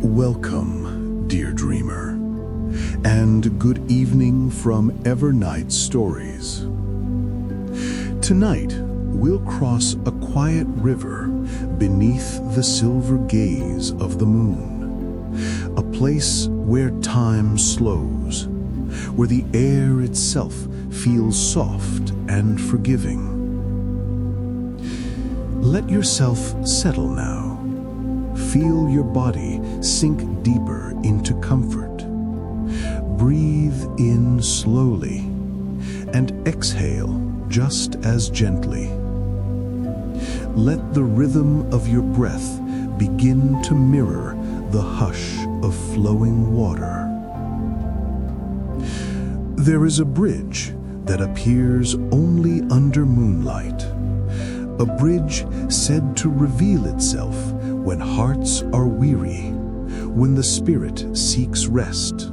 Welcome, dear dreamer, and good evening from Evernight Stories. Tonight, we'll cross a quiet river beneath the silver gaze of the moon, a place where time slows, where the air itself feels soft and forgiving. Let yourself settle now. Feel your body sink deeper into comfort. Breathe in slowly and exhale just as gently. Let the rhythm of your breath begin to mirror the hush of flowing water. There is a bridge that appears only under moonlight, a bridge said to reveal itself when hearts are weary, when the spirit seeks rest.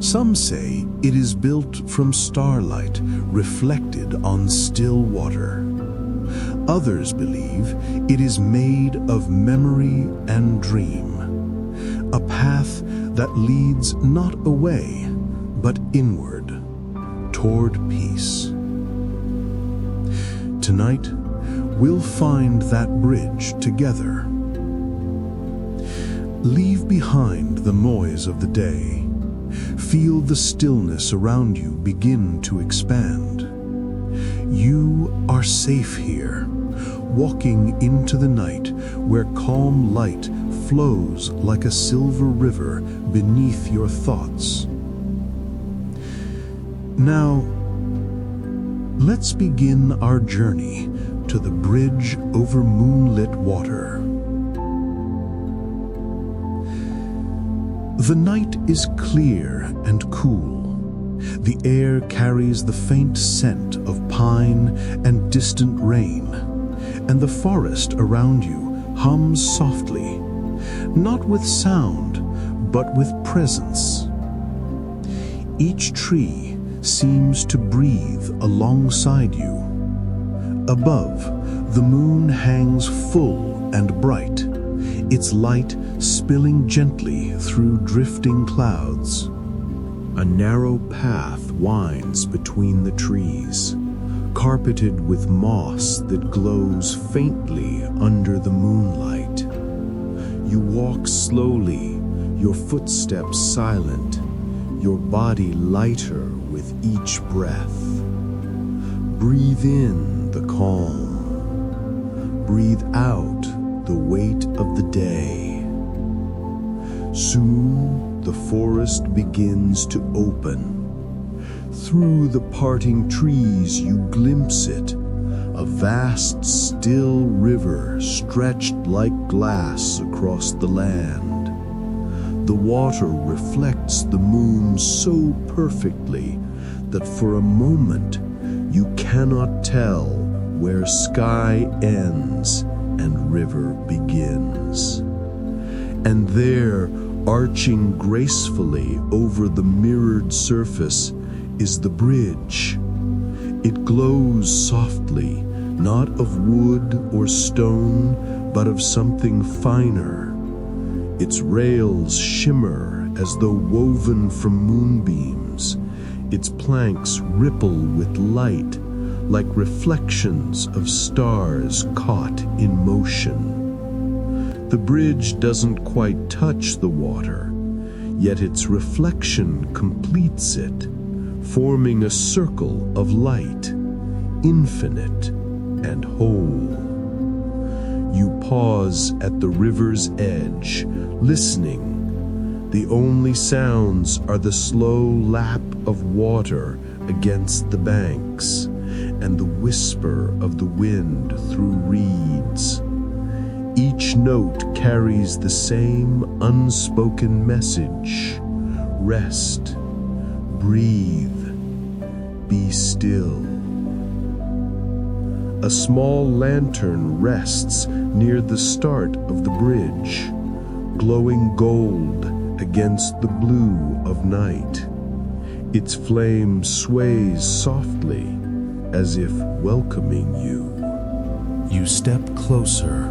Some say it is built from starlight reflected on still water. Others believe it is made of memory and dream, a path that leads not away, but inward, toward peace. Tonight, we'll find that bridge together. Leave behind the noise of the day. Feel the stillness around you begin to expand. You are safe here, walking into the night where calm light flows like a silver river beneath your thoughts. Now, let's begin our journey to the Bridge Over Moonlit Water. The night is clear and cool. The air carries the faint scent of pine and distant rain, and the forest around you hums softly, not with sound, but with presence. Each tree seems to breathe alongside you. Above, the moon hangs full and bright, its light spilling gently through drifting clouds. A narrow path winds between the trees, carpeted with moss that glows faintly under the moonlight. You walk slowly, your footsteps silent, your body lighter with each breath. Breathe in the calm. Breathe out the weight of the day. Soon the forest begins to open. Through the parting trees you glimpse it, a vast still river stretched like glass across the land. The water reflects the moon so perfectly that for a moment you cannot tell where sky ends and river begins. And there, arching gracefully over the mirrored surface, is the bridge. It glows softly, not of wood or stone, but of something finer. Its rails shimmer as though woven from moonbeams. Its planks ripple with light, like reflections of stars caught in motion. The bridge doesn't quite touch the water, yet its reflection completes it, forming a circle of light, infinite and whole. You pause at the river's edge, listening. The only sounds are the slow lap of water against the banks and the whisper of the wind through reeds. Each note carries the same unspoken message: rest, breathe, be still. A small lantern rests near the start of the bridge, glowing gold against the blue of night. Its flame sways softly, as if welcoming you. You step closer.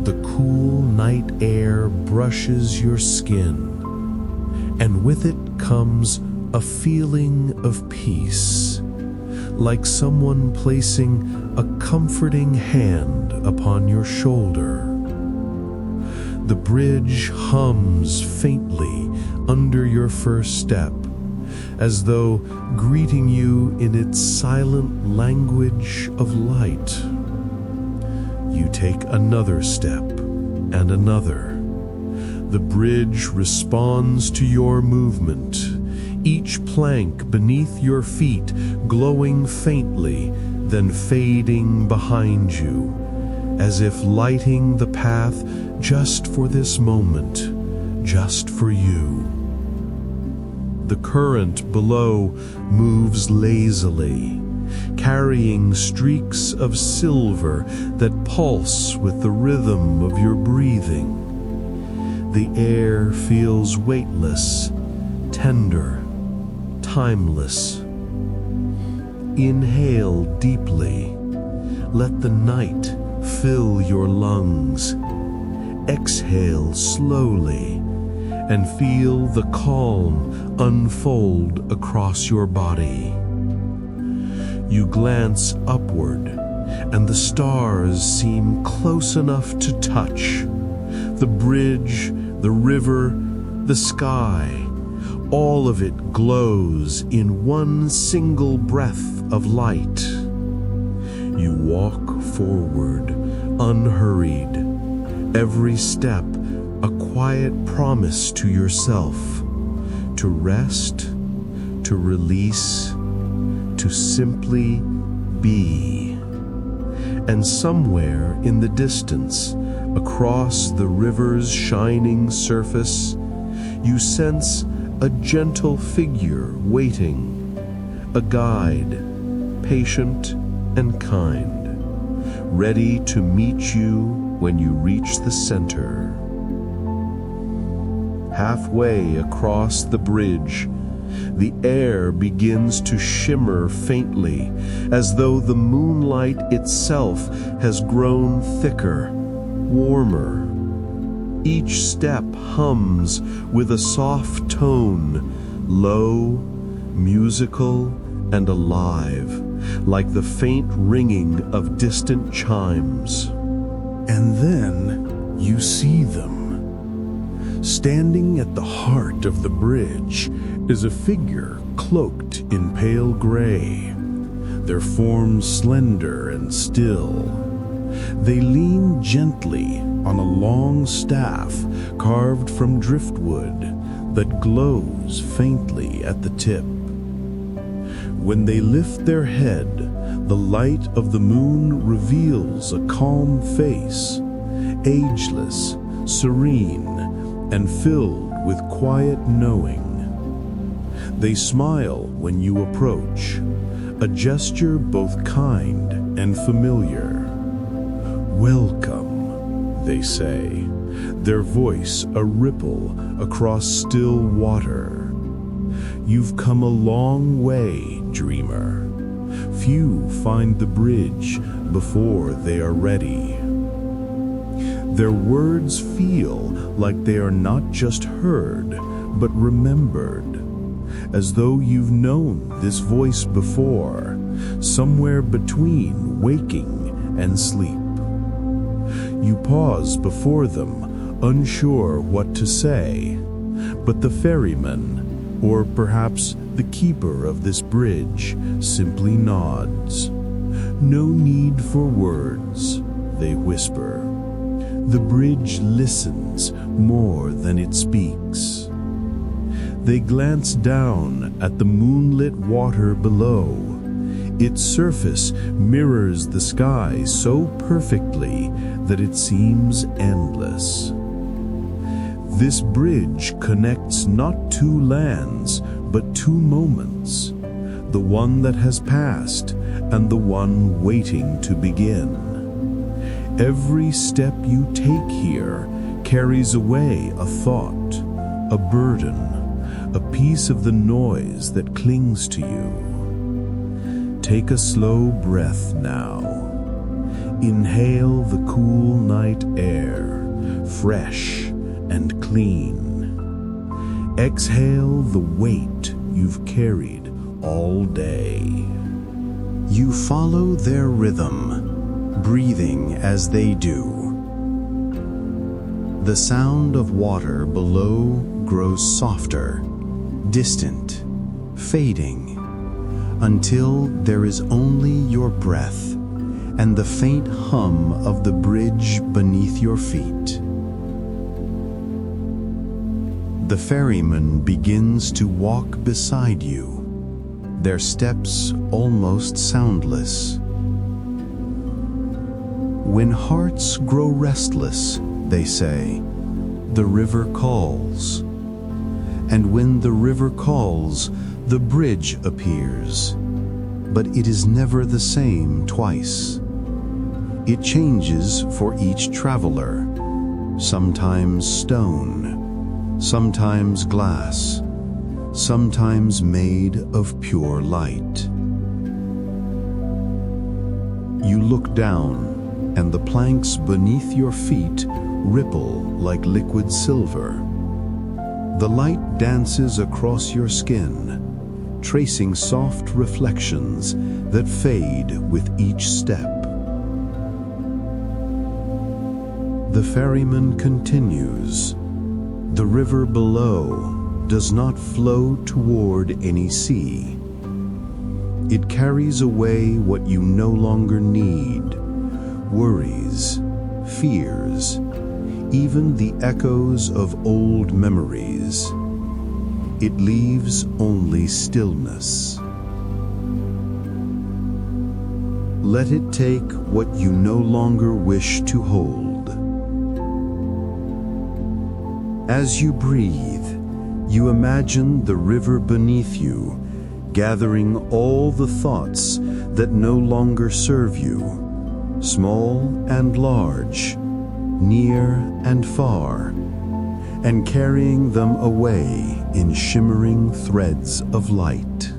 The cool night air brushes your skin, and with it comes a feeling of peace, like someone placing a comforting hand upon your shoulder. The bridge hums faintly under your first step, as though greeting you in its silent language of light. You take another step and another. The bridge responds to your movement, each plank beneath your feet glowing faintly, then fading behind you, as if lighting the path just for this moment, just for you. The current below moves lazily, carrying streaks of silver that pulse with the rhythm of your breathing. The air feels weightless, tender, timeless. Inhale deeply. Let the night fill your lungs. Exhale slowly and feel the calm unfold across your body. You glance upward, and the stars seem close enough to touch. The bridge, the river, the sky, all of it glows in one single breath of light. You walk forward, unhurried, every step a quiet promise to yourself, to rest, to release, to simply be. And somewhere in the distance, across the river's shining surface, you sense a gentle figure waiting, a guide, patient and kind, ready to meet you when you reach the center. Halfway across the bridge, the air begins to shimmer faintly, as though the moonlight itself has grown thicker, warmer. Each step hums with a soft tone, low, musical, and alive, like the faint ringing of distant chimes. And then you see them. Standing at the heart of the bridge is a figure cloaked in pale gray, their forms slender and still. They lean gently on a long staff carved from driftwood that glows faintly at the tip. When they lift their head, the light of the moon reveals a calm face, ageless, serene, and filled with quiet knowing. They smile when you approach, a gesture both kind and familiar. "Welcome," they say, their voice a ripple across still water. "You've come a long way, dreamer. Few find the bridge before they are ready." Their words feel like they are not just heard, but remembered, as though you've known this voice before, somewhere between waking and sleep. You pause before them, unsure what to say, but the ferryman, or perhaps the keeper of this bridge, simply nods. "No need for words," they whisper. "The bridge listens more than it speaks." They glance down at the moonlit water below. Its surface mirrors the sky so perfectly that it seems endless. This bridge connects not two lands, but two moments, the one that has passed and the one waiting to begin. Every step you take here carries away a thought, a burden, a piece of the noise that clings to you. Take a slow breath now. Inhale the cool night air, fresh and clean. Exhale the weight you've carried all day. You follow their rhythm, breathing as they do. The sound of water below grows softer, distant, fading, until there is only your breath and the faint hum of the bridge beneath your feet. The ferryman begins to walk beside you, their steps almost soundless. When hearts grow restless, they say, the river calls. And when the river calls, the bridge appears. But it is never the same twice. It changes for each traveler, sometimes stone, sometimes glass, sometimes made of pure light. You look down, and the planks beneath your feet ripple like liquid silver. The light dances across your skin, tracing soft reflections that fade with each step. The ferryman continues. The river below does not flow toward any sea. It carries away what you no longer need, worries, fears, even the echoes of old memories. It leaves only stillness. Let it take what you no longer wish to hold. As you breathe, you imagine the river beneath you, gathering all the thoughts that no longer serve you, small and large, near and far, and carrying them away in shimmering threads of light.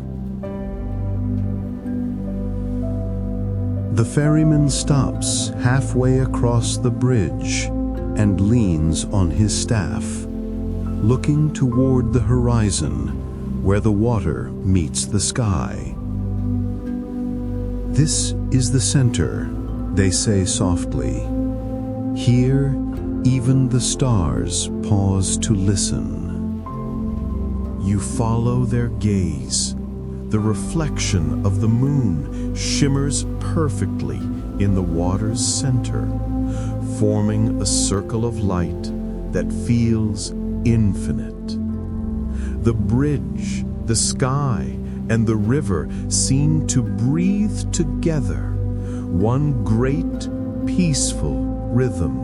The ferryman stops halfway across the bridge and leans on his staff, looking toward the horizon where the water meets the sky. This is the center, they say softly. Here, even the stars pause to listen. You follow their gaze. The reflection of the moon shimmers perfectly in the water's center, forming a circle of light that feels infinite. The bridge, the sky, and the river seem to breathe together, one great, peaceful rhythm.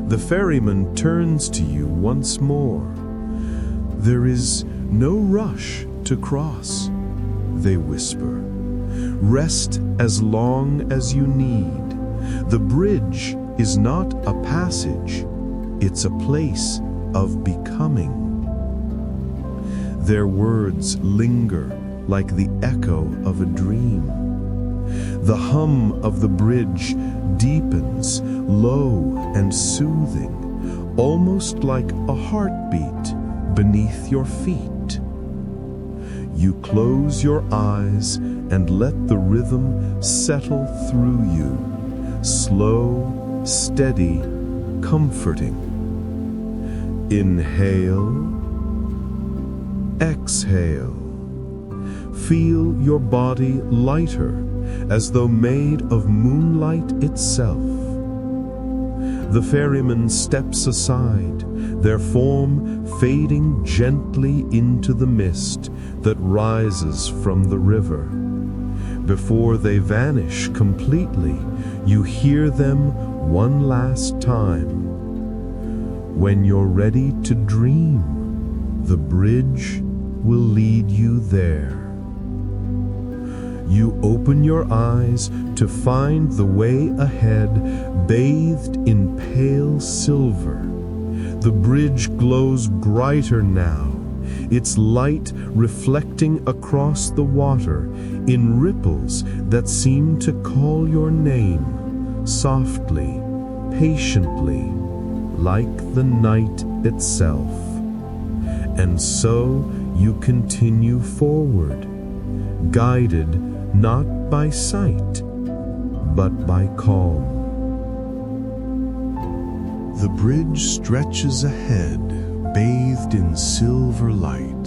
The ferryman turns to you once more. There is no rush to cross, they whisper. Rest as long as you need. The bridge is not a passage, it's a place of becoming. Their words linger like the echo of a dream. The hum of the bridge deepens, low and soothing, almost like a heartbeat beneath your feet. You close your eyes and let the rhythm settle through you, slow, steady, comforting. Inhale, exhale. Feel your body lighter, as though made of moonlight itself. The ferryman steps aside, their form fading gently into the mist that rises from the river. Before they vanish completely, you hear them one last time. When you're ready to dream, the bridge will lead you there. You open your eyes to find the way ahead bathed in pale silver. The bridge glows brighter now, its light reflecting across the water in ripples that seem to call your name, softly, patiently, like the night itself. And so you continue forward, guided not by sight, but by calm. The bridge stretches ahead, bathed in silver light.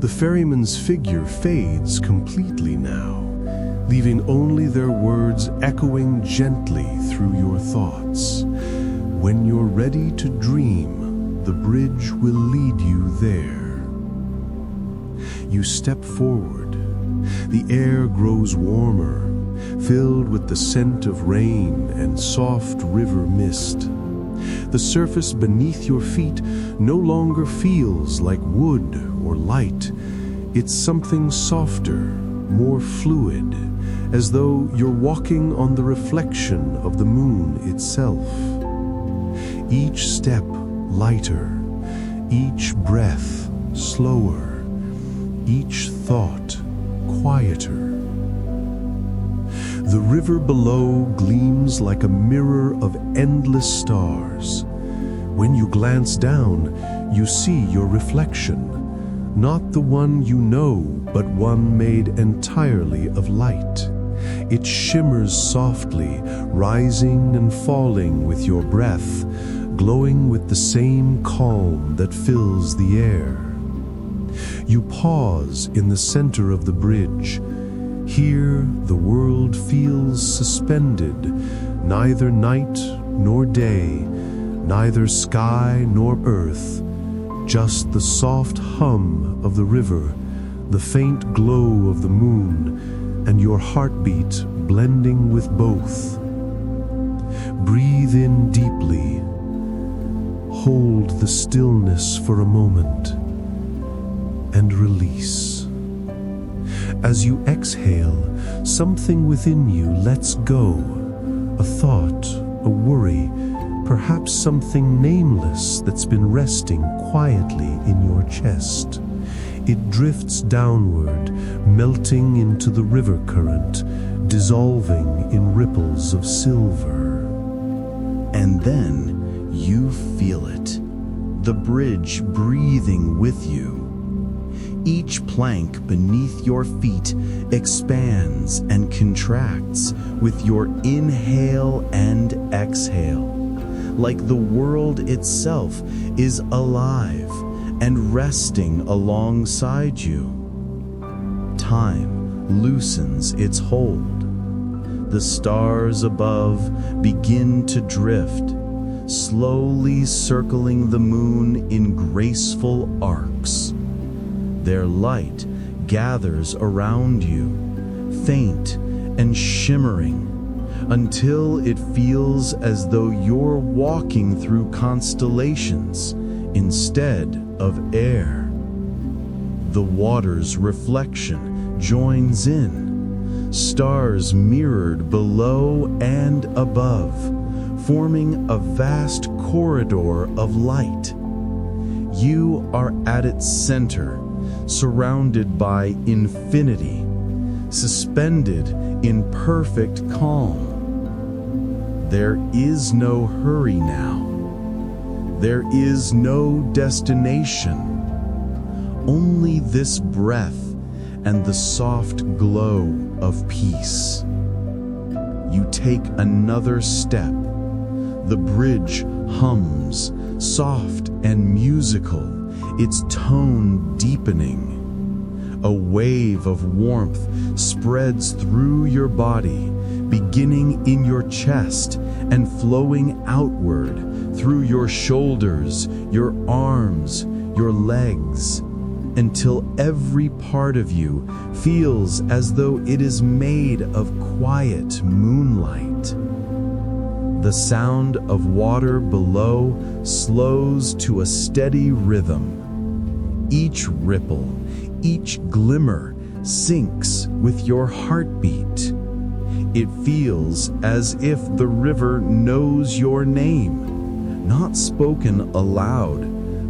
The ferryman's figure fades completely now, leaving only their words echoing gently through your thoughts. When you're ready to dream, the bridge will lead you there. You step forward. The air grows warmer, filled with the scent of rain and soft river mist. The surface beneath your feet no longer feels like wood or light. It's something softer, more fluid, as though you're walking on the reflection of the moon itself. Each step lighter, each breath slower, each thought quieter. The river below gleams like a mirror of endless stars. When you glance down, you see your reflection, not the one you know, but one made entirely of light. It shimmers softly, rising and falling with your breath, glowing with the same calm that fills the air. You pause in the center of the bridge. Here the world feels suspended, neither night nor day, neither sky nor earth, just the soft hum of the river, the faint glow of the moon, and your heartbeat blending with both. Breathe in deeply. Hold the stillness for a moment and release. As you exhale, something within you lets go. A thought, a worry, perhaps something nameless that's been resting quietly in your chest. It drifts downward, melting into the river current, dissolving in ripples of silver. And then you feel it, the bridge breathing with you. Each plank beneath your feet expands and contracts with your inhale and exhale, like the world itself is alive and resting alongside you. Time loosens its hold. The stars above begin to drift, slowly circling the moon in graceful arcs. Their light gathers around you, faint and shimmering, until it feels as though you're walking through constellations instead of air. The water's reflection joins in, stars mirrored below and above, forming a vast corridor of light. You are at its center, surrounded by infinity, suspended in perfect calm. There is no hurry now. There is no destination. Only this breath and the soft glow of peace. You take another step. The bridge hums, soft and musical, its tone deepening. A wave of warmth spreads through your body, beginning in your chest and flowing outward through your shoulders, your arms, your legs, until every part of you feels as though it is made of quiet moonlight. The sound of water below slows to a steady rhythm. Each ripple, each glimmer syncs with your heartbeat. It feels as if the river knows your name, not spoken aloud,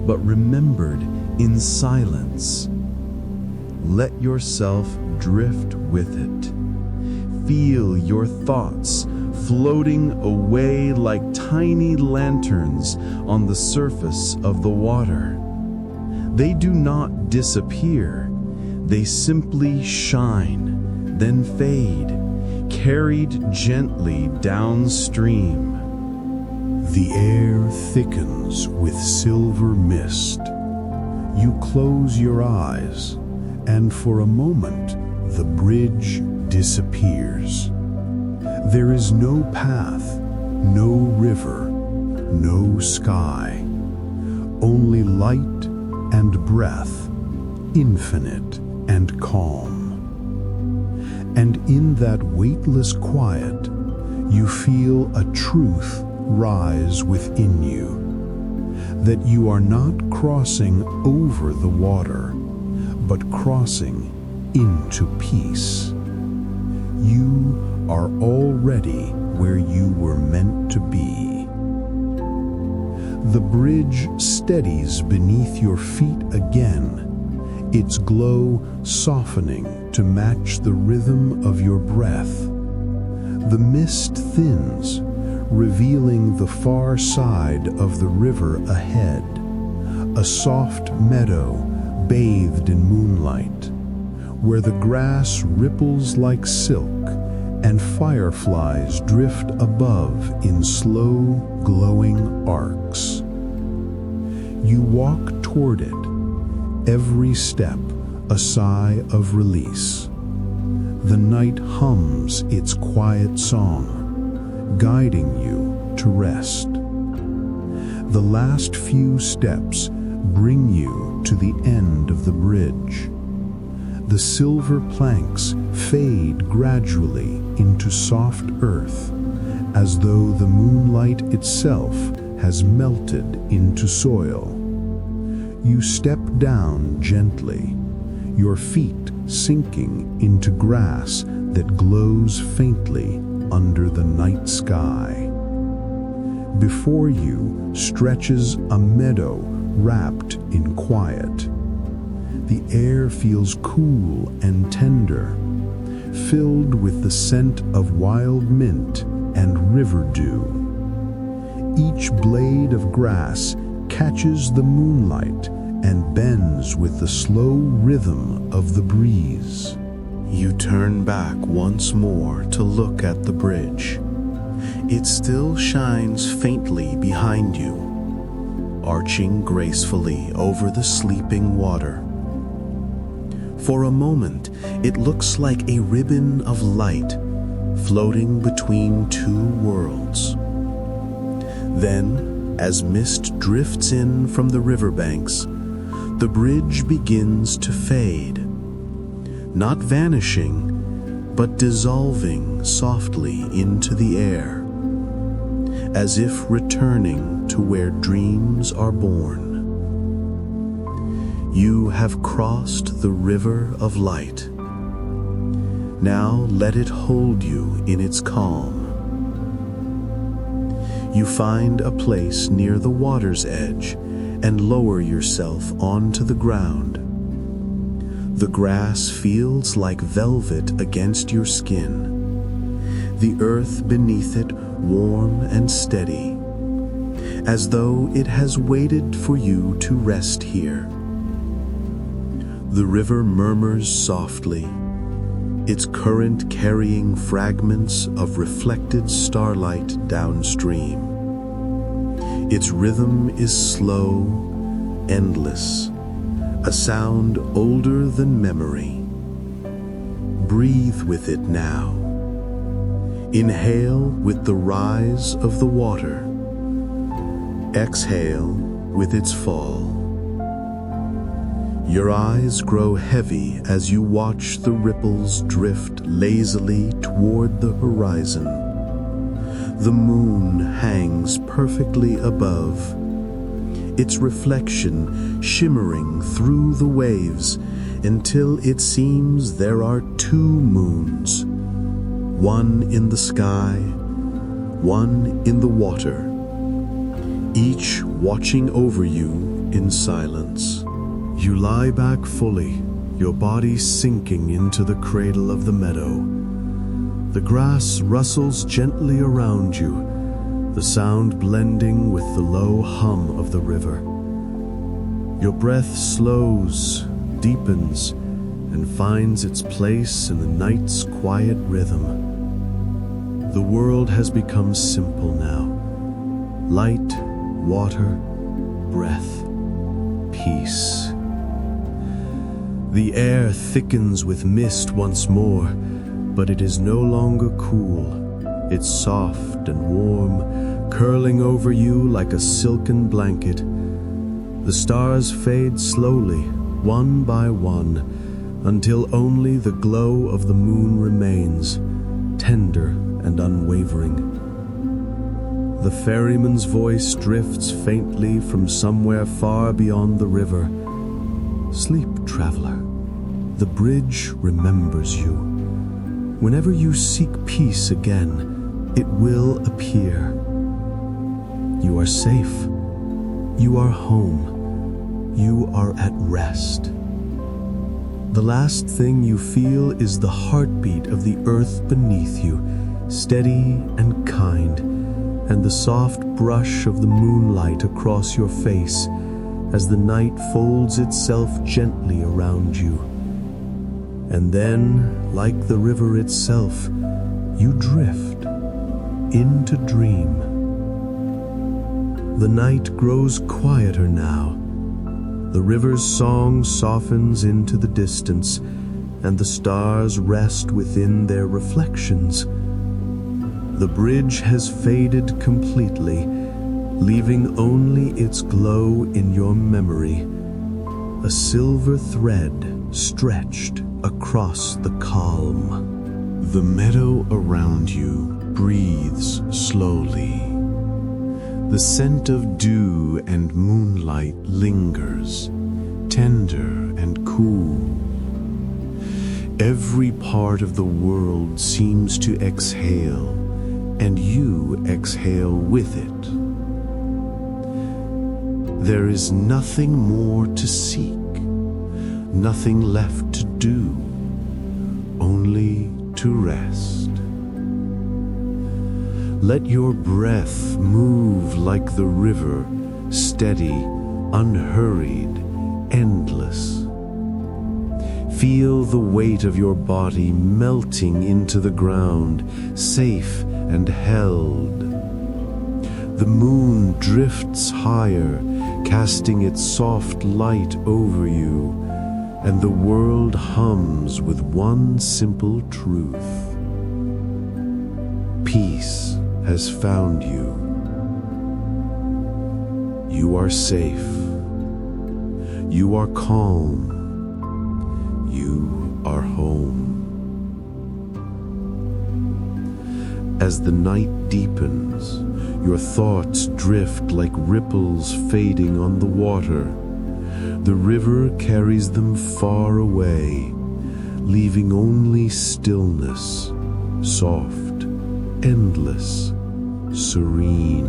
but remembered in silence. Let yourself drift with it. Feel your thoughts floating away like tiny lanterns on the surface of the water. They do not disappear. They simply shine, then fade, carried gently downstream. The air thickens with silver mist. You close your eyes, and for a moment, the bridge disappears. There is no path, no river, no sky, only light and breath, infinite and calm. And in that weightless quiet, you feel a truth rise within you, that you are not crossing over the water, but crossing into peace. You are already where you were meant to be. The bridge steadies beneath your feet again, its glow softening to match the rhythm of your breath. The mist thins, revealing the far side of the river ahead, a soft meadow bathed in moonlight, where the grass ripples like silk and fireflies drift above in slow, glowing arcs. You walk toward it, every step a sigh of release. The night hums its quiet song, guiding you to rest. The last few steps bring you to the end of the bridge. The silver planks fade gradually into soft earth, as though the moonlight itself has melted into soil. You step down gently, your feet sinking into grass that glows faintly under the night sky. Before you stretches a meadow wrapped in quiet. The air feels cool and tender, filled with the scent of wild mint and river dew. Each blade of grass catches the moonlight and bends with the slow rhythm of the breeze. You turn back once more to look at the bridge. It still shines faintly behind you, arching gracefully over the sleeping water. For a moment, it looks like a ribbon of light floating between two worlds. Then, as mist drifts in from the riverbanks, the bridge begins to fade, not vanishing, but dissolving softly into the air, as if returning to where dreams are born. You have crossed the river of light. Now let it hold you in its calm. You find a place near the water's edge and lower yourself onto the ground. The grass feels like velvet against your skin, the earth beneath it warm and steady, as though it has waited for you to rest here. The river murmurs softly, its current carrying fragments of reflected starlight downstream. Its rhythm is slow, endless, a sound older than memory. Breathe with it now. Inhale with the rise of the water. Exhale with its fall. Your eyes grow heavy as you watch the ripples drift lazily toward the horizon. The moon hangs perfectly above, its reflection shimmering through the waves until it seems there are two moons, one in the sky, one in the water, each watching over you in silence. You lie back fully, your body sinking into the cradle of the meadow. The grass rustles gently around you, the sound blending with the low hum of the river. Your breath slows, deepens, and finds its place in the night's quiet rhythm. The world has become simple now. Light, water, breath, peace. The air thickens with mist once more, but it is no longer cool. It's soft and warm, curling over you like a silken blanket. The stars fade slowly, one by one, until only the glow of the moon remains, tender and unwavering. The ferryman's voice drifts faintly from somewhere far beyond the river. Sleep, traveler. The bridge remembers you. Whenever you seek peace again, it will appear. You are safe. You are home. You are at rest. The last thing you feel is the heartbeat of the earth beneath you, steady and kind, and the soft brush of the moonlight across your face as the night folds itself gently around you. And then, like the river itself, you drift into dream. The night grows quieter now. The river's song softens into the distance, and the stars rest within their reflections. The bridge has faded completely, leaving only its glow in your memory, a silver thread stretched across the calm. The meadow around you breathes slowly. The scent of dew and moonlight lingers, tender and cool. Every part of the world seems to exhale, and you exhale with it. There is nothing more to seek, nothing left to do, only to rest. Let your breath move like the river, steady, unhurried, endless. Feel the weight of your body melting into the ground, safe and held. The moon drifts higher, casting its soft light over you, and the world hums with one simple truth. Peace has found you. You are safe. You are calm. You are home. As the night deepens, your thoughts drift like ripples fading on the water. The river carries them far away, leaving only stillness, soft, endless, serene.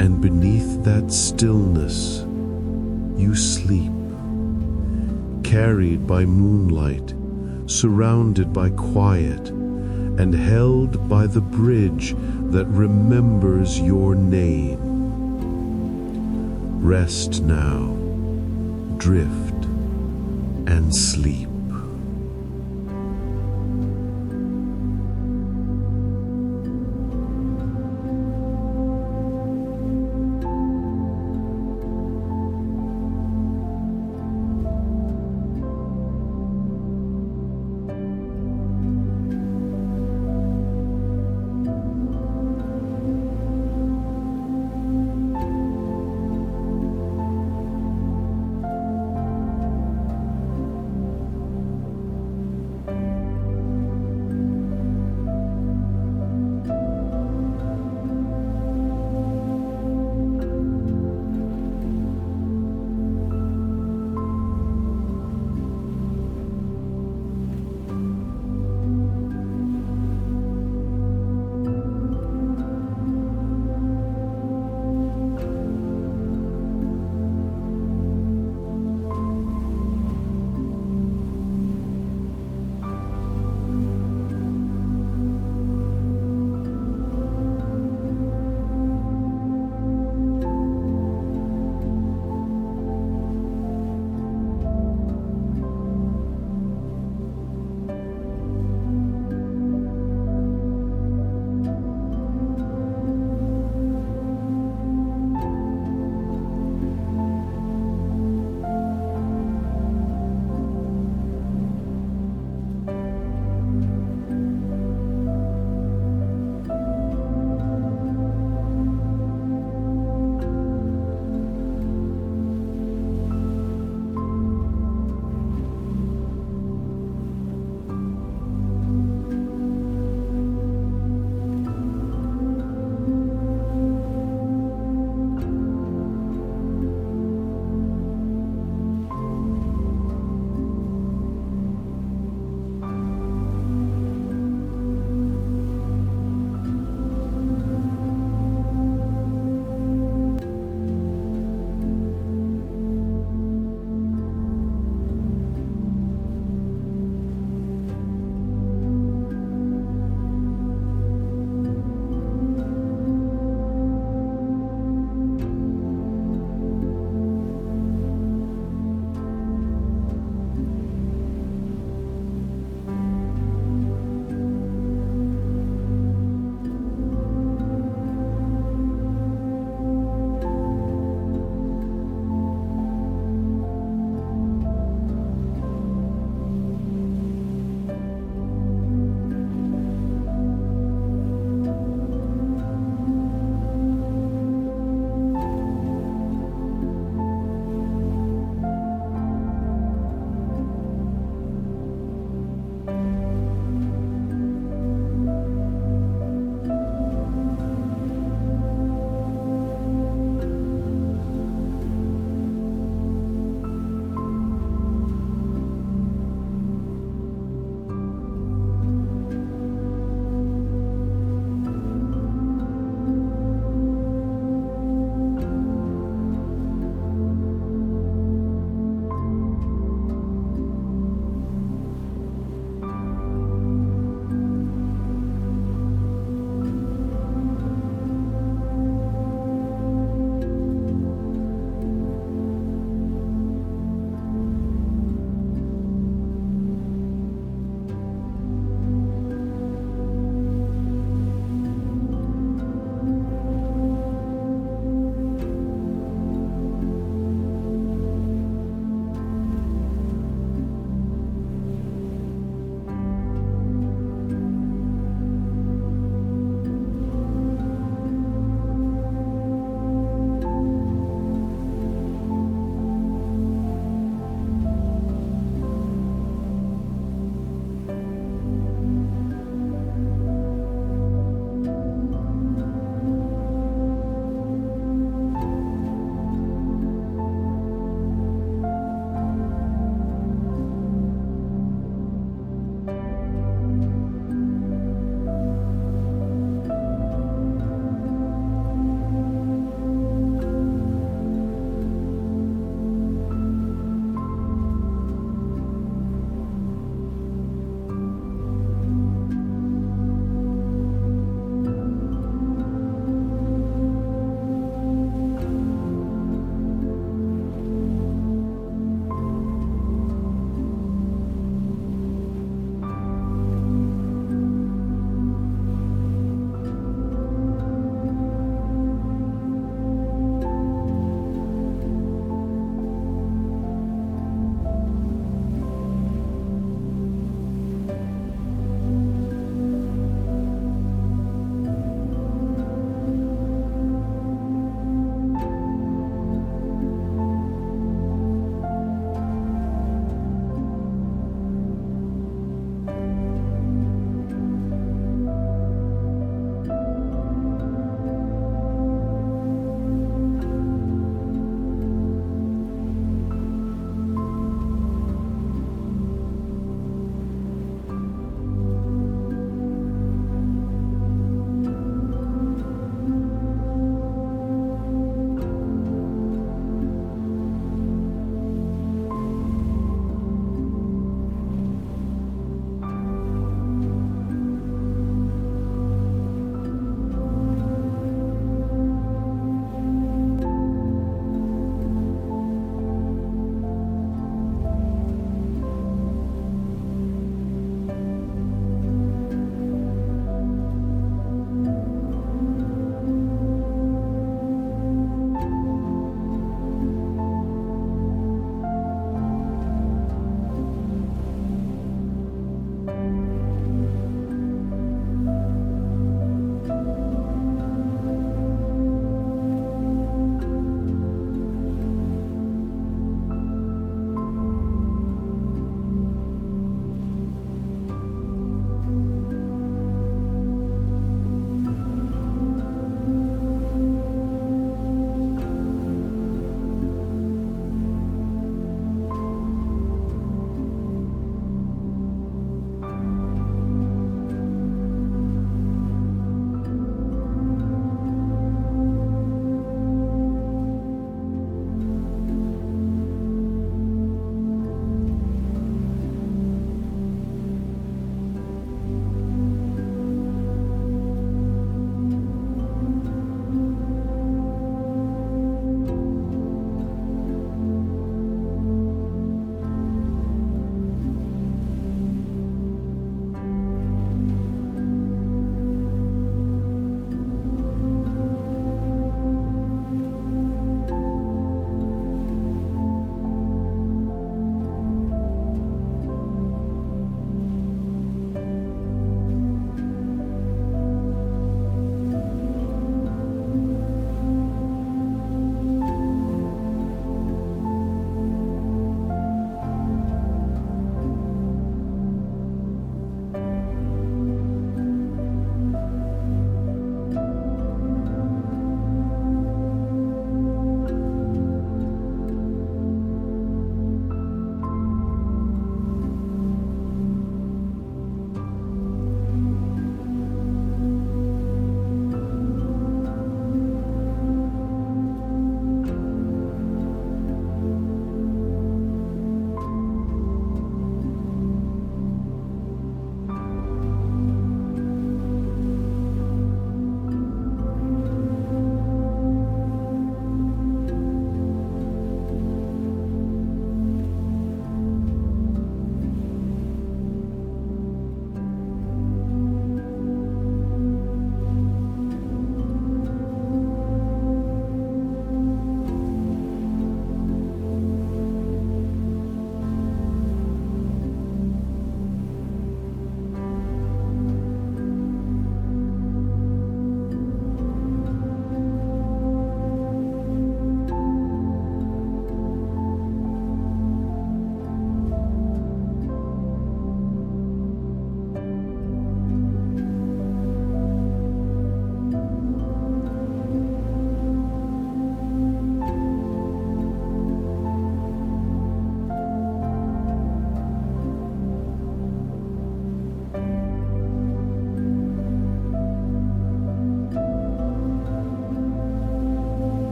And beneath that stillness, you sleep, carried by moonlight, surrounded by quiet, and held by the bridge that remembers your name. Rest now, drift, and sleep.